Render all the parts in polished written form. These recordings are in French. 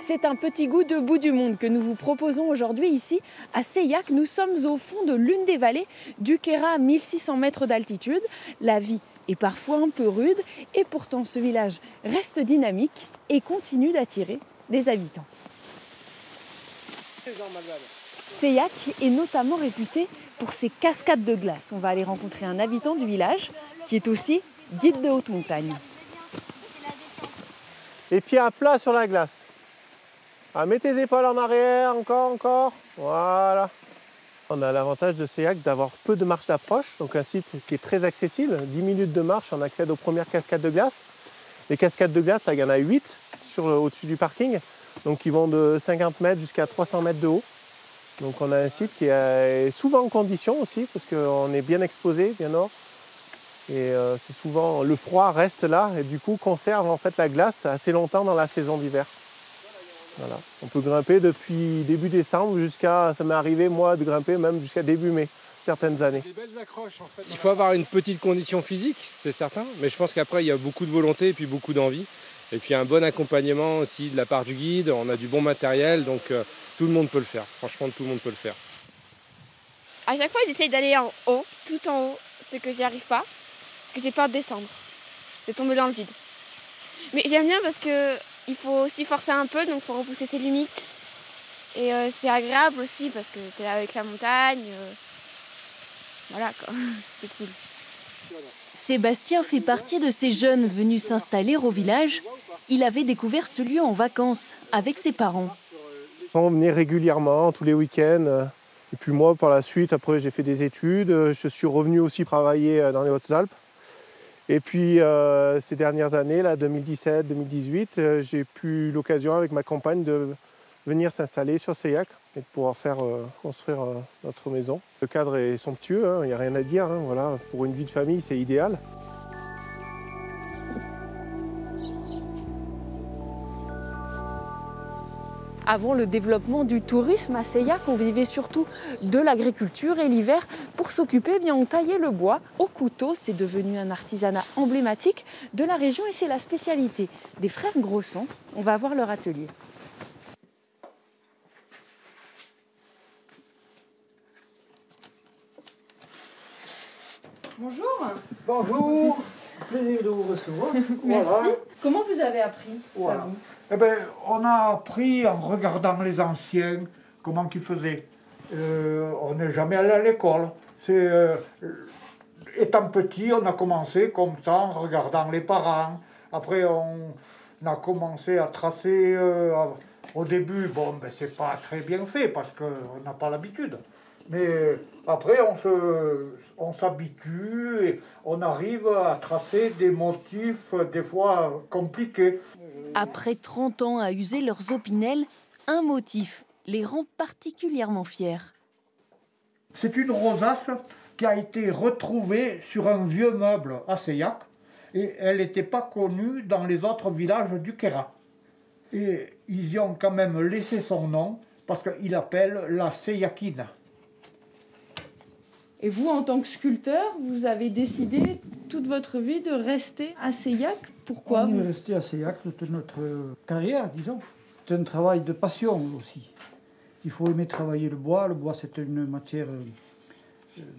C'est un petit goût de bout du monde que nous vous proposons aujourd'hui ici à Seillac. Nous sommes au fond de l'une des vallées du Queyras à 1600 mètres d'altitude. La vie est parfois un peu rude et pourtant ce village reste dynamique et continue d'attirer des habitants. Seillac est notamment réputé pour ses cascades de glace. On va aller rencontrer un habitant du village qui est aussi guide de haute montagne. Les pieds à plat sur la glace. Ah, mets tes épaules en arrière, encore. Voilà. On a l'avantage de Seillac d'avoir peu de marche d'approche, donc un site qui est très accessible. 10 minutes de marche, on accède aux premières cascades de glace. Les cascades de glace, là, il y en a 8 au-dessus du parking, donc qui vont de 50 mètres jusqu'à 300 mètres de haut. Donc on a un site qui est souvent en condition aussi, parce qu'on est bien exposé, bien nord. Et c'est souvent, le froid reste là et du coup conserve en fait la glace assez longtemps dans la saison d'hiver. Voilà. On peut grimper depuis début décembre jusqu'à, ça m'est arrivé moi de grimper même jusqu'à début mai, certaines années. Il faut avoir une petite condition physique, c'est certain, mais je pense qu'après il y a beaucoup de volonté et puis beaucoup d'envie. Et puis un bon accompagnement aussi de la part du guide, on a du bon matériel, donc tout le monde peut le faire. Franchement, tout le monde peut le faire. À chaque fois, j'essaye d'aller en haut, tout en haut, ce que j'y arrive pas, parce que j'ai peur de descendre, de tomber dans le vide. Mais j'aime bien parce qu'il faut aussi forcer un peu, donc il faut repousser ses limites. Et c'est agréable aussi parce que tu es là avec la montagne. Voilà quoi, c'est cool. Sébastien fait partie de ces jeunes venus s'installer au village. Il avait découvert ce lieu en vacances avec ses parents. On venait régulièrement, tous les week-ends. Et puis moi, par la suite, après j'ai fait des études. Je suis revenu aussi travailler dans les Hautes-Alpes. Et puis ces dernières années, là, 2017-2018, j'ai eu l'occasion avec ma compagne de venir s'installer sur Seillac et de pouvoir faire construire notre maison. Le cadre est somptueux, il n'y a rien à dire. Voilà. Pour une vie de famille, c'est idéal. Avant le développement du tourisme à Seillac, on vivait surtout de l'agriculture et l'hiver, pour s'occuper, on taillait le bois au couteau. C'est devenu un artisanat emblématique de la région et c'est la spécialité des frères Grosson. On va voir leur atelier. Bonjour. Bonjour, plaisir de vous recevoir. Merci. Voilà. Comment vous avez appris ça, vous ? Eh ben, on a appris en regardant les anciens comment ils faisaient. On n'est jamais allé à l'école. Étant petit, on a commencé comme ça en regardant les parents. Après, on a commencé à tracer. Au début, bon, ben, c'est pas très bien fait parce qu'on n'a pas l'habitude. Mais après, on s'habitue et on arrive à tracer des motifs des fois compliqués. Après 30 ans à user leurs opinels, un motif les rend particulièrement fiers. C'est une rosace qui a été retrouvée sur un vieux meuble à Seillac et elle n'était pas connue dans les autres villages du Queyras. Et ils y ont quand même laissé son nom parce qu'ils l'appellent la Seillacine. Et vous, en tant que sculpteur, vous avez décidé toute votre vie de rester à Seillac. Pourquoi? On est resté à Seillac toute notre carrière, disons. C'est un travail de passion aussi. Il faut aimer travailler le bois. Le bois, c'est une matière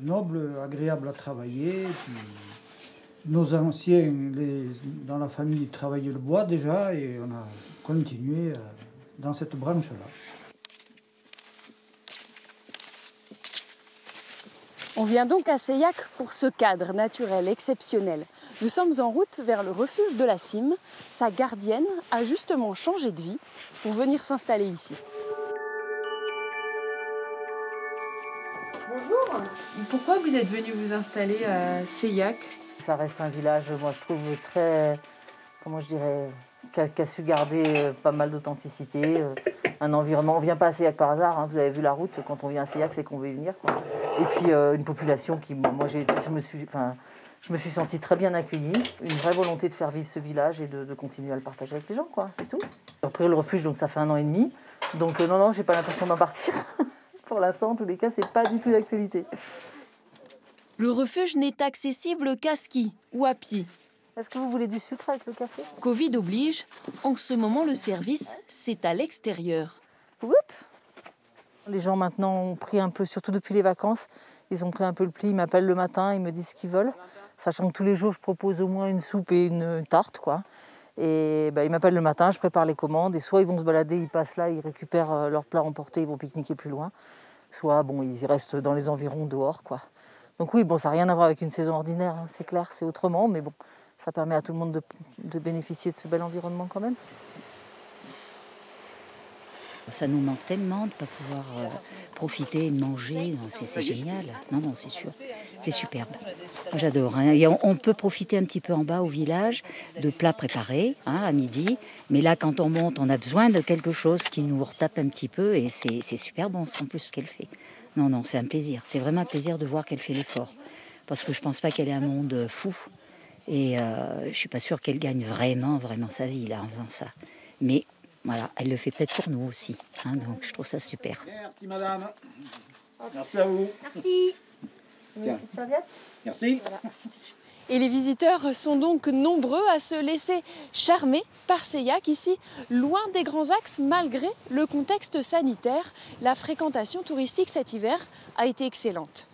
noble, agréable à travailler. Puis, nos anciens, dans la famille, travaillaient le bois déjà et on a continué dans cette branche-là. On vient donc à Seillac pour ce cadre naturel exceptionnel. Nous sommes en route vers le refuge de la Cime. Sa gardienne a justement changé de vie pour venir s'installer ici. Bonjour. Pourquoi vous êtes venu vous installer à Seillac? Ça reste un village, moi je trouve très, comment je dirais, qui a su garder pas mal d'authenticité. Un environnement, on ne vient pas à Seillac par hasard, vous avez vu la route, quand on vient à Seillac, c'est qu'on veut y venir, quoi. Et puis une population qui, moi je me suis sentie très bien accueillie, une vraie volonté de faire vivre ce village et de continuer à le partager avec les gens, quoi, c'est tout. Après le refuge, donc ça fait 1 an et demi, donc non, j'ai pas l'intention d'en partir. Pour l'instant, en tous les cas, c'est pas du tout d'actualité. Le refuge n'est accessible qu'à ski ou à pied. Est-ce que vous voulez du sucre avec le café? Covid oblige, en ce moment le service, c'est à l'extérieur. Oups. Les gens maintenant ont pris un peu, surtout depuis les vacances, ils ont pris un peu le pli, ils m'appellent le matin, ils me disent ce qu'ils veulent. Sachant que tous les jours, je propose au moins une soupe et une tarte, quoi. Et ils m'appellent le matin, je prépare les commandes. Et soit ils vont se balader, ils passent là, ils récupèrent leur plat emporté, ils vont pique-niquer plus loin. Soit ils restent dans les environs dehors, quoi. Donc oui, ça n'a rien à voir avec une saison ordinaire, hein, c'est clair, c'est autrement. Mais bon, ça permet à tout le monde de bénéficier de ce bel environnement quand même. Ça nous manque tellement de ne pas pouvoir profiter et de manger. C'est génial. Non, c'est sûr. C'est superbe. Moi, j'adore. Hein. Et on peut profiter un petit peu en bas au village de plats préparés à midi. Mais là, quand on monte, on a besoin de quelque chose qui nous retape un petit peu. Et c'est super bon, en plus, ce qu'elle fait. Non, c'est un plaisir. C'est vraiment un plaisir de voir qu'elle fait l'effort. Parce que je ne pense pas qu'elle ait un monde fou. Et je ne suis pas sûre qu'elle gagne vraiment sa vie là, en faisant ça. Mais voilà, elle le fait peut-être pour nous aussi. Hein, donc je trouve ça super. Merci madame. Merci à vous. Merci. Une petite serviette? Merci. Voilà. Et les visiteurs sont donc nombreux à se laisser charmer par Seillac ici, loin des grands axes, malgré le contexte sanitaire. La fréquentation touristique cet hiver a été excellente.